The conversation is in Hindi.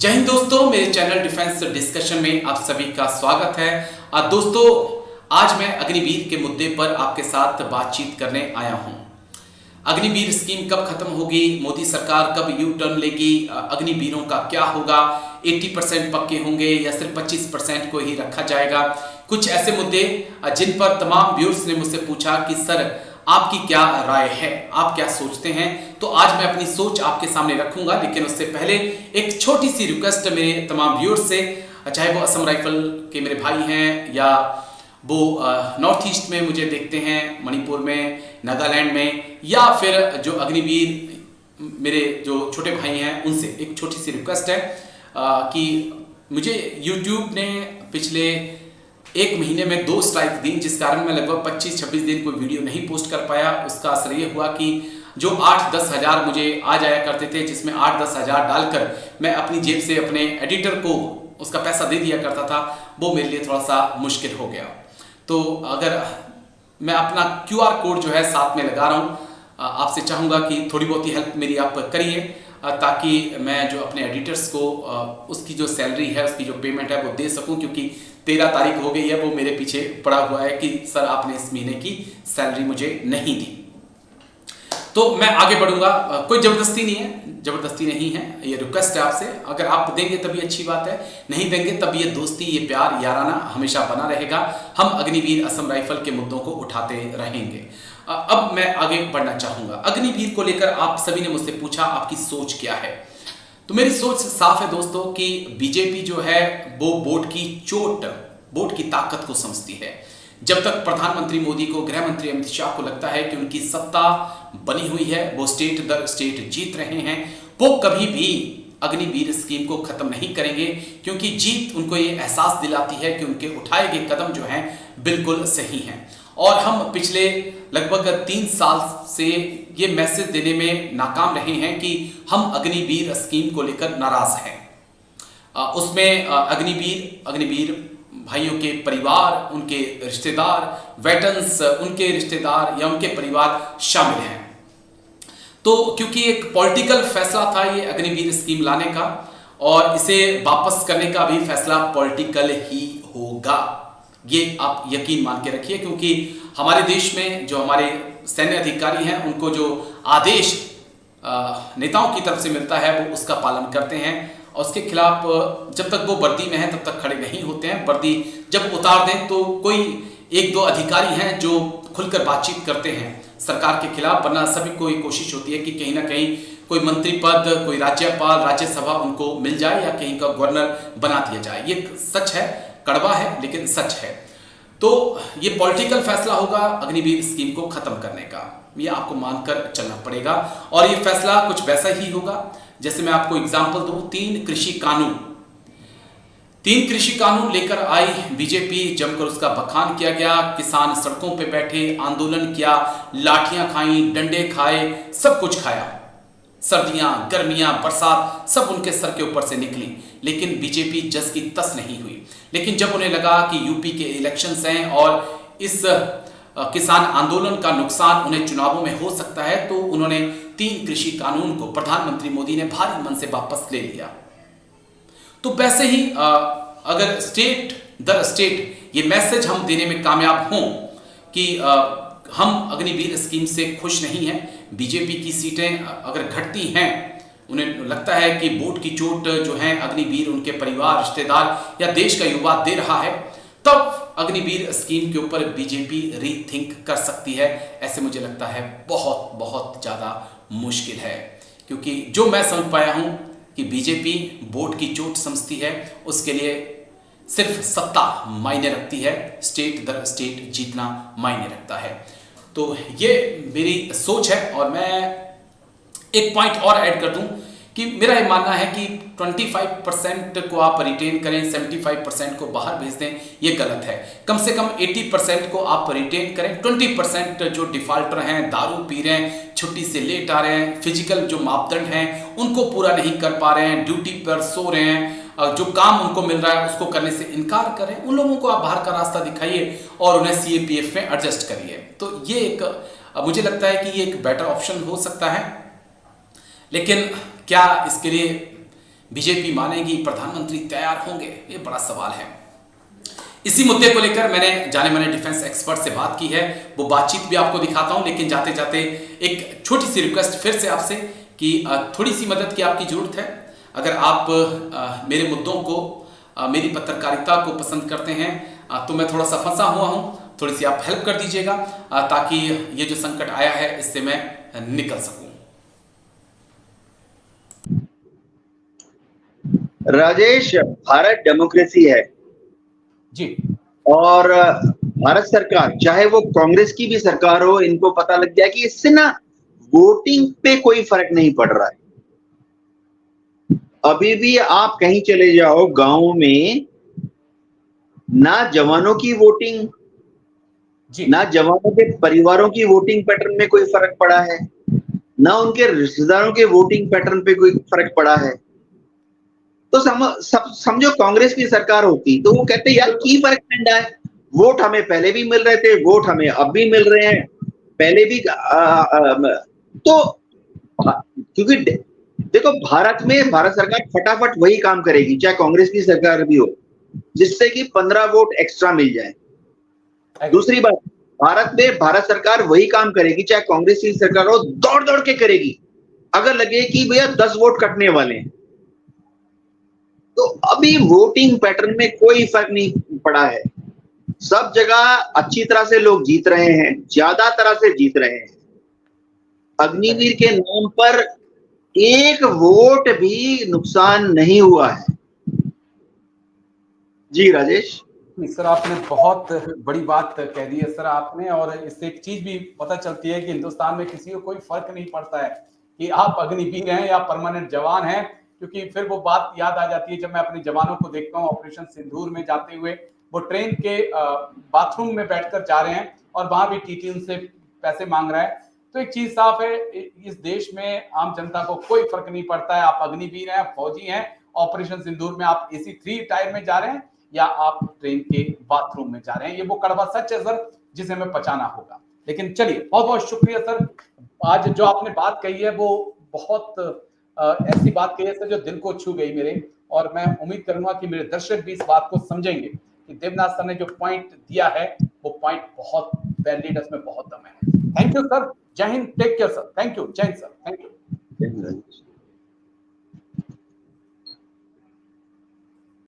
जय हिंद दोस्तों, मेरे चैनल डिफेंस डिस्कशन में आप सभी का स्वागत है। दोस्तों, आज मैं अग्निवीर के मुद्दे पर आपके साथ बातचीत करने आया हूं। अग्निवीर स्कीम कब खत्म होगी, मोदी सरकार कब यू टर्न लेगी, अग्निवीरों का क्या होगा, 80% पक्के होंगे या सिर्फ 25% को ही रखा जाएगा। कुछ ऐसे मुद्दे जिन पर तमाम व्यूअर्स ने मुझसे पूछा कि सर आपकी क्या राय है, आप क्या सोचते हैं। तो आज मैं अपनी सोच आपके सामने रखूंगा, लेकिन उससे पहले एक छोटी सी रिक्वेस्ट मेरे तमाम व्यूअर्स से, चाहे वो असम राइफल के मेरे भाई हैं या वो नॉर्थ ईस्ट में मुझे देखते हैं, मणिपुर में, नागालैंड में, या फिर जो अग्निवीर मेरे जो छोटे भाई हैं, उनसे एक छोटी सी रिक्वेस्ट है कि मुझे YouTube ने पिछले एक महीने में 2 स्ट्राइक दी, जिस कारण मैं लगभग 25-26 दिन कोई वीडियो नहीं पोस्ट कर पाया। उसका असर ये हुआ कि जो 8-10 हज़ार मुझे आ जाया करते थे, जिसमें 8-10 हज़ार डालकर मैं अपनी जेब से अपने एडिटर को उसका पैसा दे दिया करता था, वो मेरे लिए थोड़ा सा मुश्किल हो गया। तो अगर मैं अपना QR कोड जो है साथ में लगा रहा हूँ, आपसे चाहूँगा कि थोड़ी बहुत ही हेल्प मेरी आप करिए, ताकि मैं जो अपने एडिटर्स को उसकी जो सैलरी है, उसकी जो पेमेंट है वो दे सकूं, क्योंकि 13 तारीख हो गई है, वो मेरे पीछे पड़ा हुआ है कि सर आपने इस महीने की सैलरी मुझे नहीं दी। तो मैं आगे बढ़ूंगा, कोई जबरदस्ती नहीं है, जबरदस्ती नहीं है, ये रिक्वेस्ट है आपसे। अगर आप देंगे तभी अच्छी बात है, नहीं देंगे तब ये दोस्ती, ये प्यार, याराना हमेशा बना रहेगा। हम अग्निवीर असम राइफल के मुद्दों को उठाते रहेंगे। अब मैं आगे बढ़ना चाहूंगा। अग्निवीर को लेकर आप सभी ने मुझसे पूछा आपकी सोच क्या है। तो मेरी सोच साफ है दोस्तों कि बीजेपी जो है वो वोट की चोट, वोट की ताकत को समझती है। जब तक प्रधानमंत्री मोदी को, गृह मंत्री अमित शाह को लगता है कि उनकी सत्ता बनी हुई है, वो स्टेट दर स्टेट जीत रहे हैं, वो कभी भी अग्निवीर स्कीम को खत्म नहीं करेंगे, क्योंकि जीत उनको ये एहसास दिलाती है कि उनके उठाए गए कदम जो हैं बिल्कुल सही हैं। और हम पिछले लगभग 3 साल से ये मैसेज देने में नाकाम रहे हैं कि हम अग्निवीर स्कीम को लेकर नाराज हैं। उसमें अग्निवीर भाइयों के परिवार, उनके रिश्तेदार, वेटरन्स, उनके रिश्तेदार या उनके परिवार शामिल हैं। तो क्योंकि एक पॉलिटिकल फैसला था ये अग्निवीर स्कीम लाने का, और इसे वापस करने का भी फैसला पॉलिटिकल ही होगा, ये आप यकीन मान के रखिए। क्योंकि हमारे देश में जो हमारे सैन्य अधिकारी हैं, उनको जो आदेश नेताओं की तरफ से मिलता है वो उसका पालन करते हैं, और उसके खिलाफ जब तक वो वर्दी में हैं तब तक खड़े नहीं होते हैं। वर्दी जब उतार दें तो कोई 1-2 अधिकारी हैं जो खुलकर बातचीत करते हैं सरकार के खिलाफ, वरना सभी को ये कोशिश होती है कि कहीं ना कहीं कोई मंत्री पद, कोई राज्यपाल, राज्यसभा उनको मिल जाए या कहीं का गवर्नर बना दिया जाए। ये सच है, कड़वा है लेकिन सच है। तो ये पॉलिटिकल फैसला होगा अग्निवीर स्कीम को खत्म करने का, ये आपको मानकर चलना पड़ेगा। और ये फैसला कुछ वैसा ही होगा जैसे मैं आपको एग्जांपल दूं, 3 कृषि कानून लेकर आई बीजेपी, जमकर उसका बखान किया गया, किसान सड़कों पे बैठे, आंदोलन किया, लाठियां खाई, डंडे खाए, सब कुछ खाया, सर्दियां, गर्मियां, बरसात सब उनके सर के ऊपर से निकली, लेकिन बीजेपी जस की तस नहीं हुई। लेकिन जब उन्हें लगा कि यूपी के इलेक्शंस हैं और इस किसान आंदोलन का नुकसान उन्हें चुनावों में हो सकता है, तो उन्होंने 3 कृषि कानून को प्रधानमंत्री मोदी ने भारी मन से वापस ले लिया। तो वैसे ही अगर स्टेट दर स्टेट ये मैसेज हम देने में कामयाब हों कि हम अग्निवीर स्कीम से खुश नहीं हैं, बीजेपी की सीटें अगर घटती हैं, उन्हें लगता है कि वोट की चोट जो है अग्निवीर, उनके परिवार, रिश्तेदार या देश का युवा दे रहा है, तब अग्निवीर स्कीम के ऊपर बीजेपी रीथिंक कर सकती है। ऐसे मुझे लगता है बहुत बहुत ज़्यादा मुश्किल है, क्योंकि जो मैं समझ पाया हूं कि बीजेपी वोट की चोट समझती है, उसके लिए सिर्फ सत्ता मायने रखती है, स्टेट दर स्टेट जीतना मायने रखता है। तो ये मेरी सोच है, और मैं एक पॉइंट और ऐड कर दूं कि मेरा ये मानना है कि 25% को आप रिटेन करें, 75% को बाहर भेज दें, ये गलत है। कम से कम 80% को आप रिटेन करें। 20% जो डिफॉल्टर हैं, दारू पी रहे हैं, छुट्टी से लेट आ रहे हैं, फिजिकल जो मापदंड हैं उनको पूरा नहीं कर पा रहे हैं, ड्यूटी पर सो रहे हैं, जो काम उनको मिल रहा है उसको करने से इनकार करें, उन लोगों को आप बाहर का रास्ता दिखाइए और उन्हें CAPF में एडजस्ट करिए। तो ये एक, मुझे लगता है कि ये एक बेटर ऑप्शन हो सकता है। लेकिन क्या इसके लिए बीजेपी मानेगी, प्रधानमंत्री तैयार होंगे? ये बड़ा सवाल है। इसी मुद्दे को लेकर मैंने जाने माने डिफेंस एक्सपर्ट से बात की है, वो बातचीत भी आपको दिखाता हूं, लेकिन जाते जाते एक छोटी सी रिक्वेस्ट फिर से आपसे कि थोड़ी सी मदद की आपकी जरूरत है। अगर आप मेरे मुद्दों को, मेरी पत्रकारिता को पसंद करते हैं तो मैं थोड़ा सा फंसा हुआ हूं, थोड़ी सी आप हेल्प कर दीजिएगा ताकि ये जो संकट आया है इससे मैं निकल सकूं। राजेश, भारत डेमोक्रेसी है जी। और भारत सरकार, चाहे वो कांग्रेस की भी सरकार हो, इनको पता लग गया कि इससे ना वोटिंग पे कोई फर्क नहीं पड़ रहा है। अभी भी आप कहीं चले जाओ गांव में, ना जवानों की वोटिंग, ना जवानों के परिवारों की वोटिंग पैटर्न में कोई फर्क पड़ा है, ना उनके रिश्तेदारों के वोटिंग पैटर्न पे कोई फर्क पड़ा है। तो समझो कांग्रेस की सरकार होती तो वो कहते यार की फर्क नहीं रहा है, वोट हमें पहले भी मिल रहे थे, वोट हमें अब भी मिल रहे हैं, पहले भी तो क्योंकि देखो भारत में भारत सरकार फटाफट वही काम करेगी, चाहे कांग्रेस की सरकार भी हो, जिससे कि 15 वोट एक्स्ट्रा मिल जाए। दूसरी बात, भारत में भारत सरकार वही काम करेगी, चाहे कांग्रेस की सरकार हो, दौड़ दौड़ के करेगी अगर लगे कि भैया 10 वोट कटने वाले हैं। तो अभी वोटिंग पैटर्न में कोई फर्क नहीं पड़ा है, सब जगह अच्छी तरह से लोग जीत रहे हैं, ज्यादा तरह से जीत रहे हैं। अग्निवीर के नाम पर एक वोट भी नुकसान नहीं हुआ है। जी राजेश। सर, आपने बहुत बड़ी बात कह दी है सर आपने, और इससे एक चीज भी पता चलती है कि हिंदुस्तान में किसी को कोई फर्क नहीं पड़ता है कि आप अग्निवीर हैं या परमानेंट जवान हैं, क्योंकि फिर वो बात याद आ जाती है जब मैं अपने जवानों को देखता हूँ ऑपरेशन सिंदूर में जाते हुए, वो ट्रेन के बाथरूम में बैठकर जा रहे हैं और वहां भी टीटी उनसे पैसे मांग रहा है। तो एक चीज साफ है, इस देश में आम जनता को कोई फर्क नहीं पड़ता है, आप अग्निवीर हैं, फौजी हैं, ऑपरेशन सिंदूर में आप AC 3 टायर में जा रहे हैं या आप ट्रेन के बाथरूम में जा रहे हैं। ये वो कड़वा सच है सर, जिसे हमें पचाना होगा। लेकिन चलिए, बहुत बहुत शुक्रिया सर, आज जो आपने बात कही है वो बहुत ऐसी बात कही है सर जो दिल को छू गई मेरे, और मैं उम्मीद करूंगा कि मेरे दर्शक भी इस बात को समझेंगे कि देवनाथ सर ने जो पॉइंट दिया है वो पॉइंट बहुत वैलिड, उसमें बहुत दम है। Thank you sir, Jai Hind, take care sir, thank you, Jai Hind sir, thank you.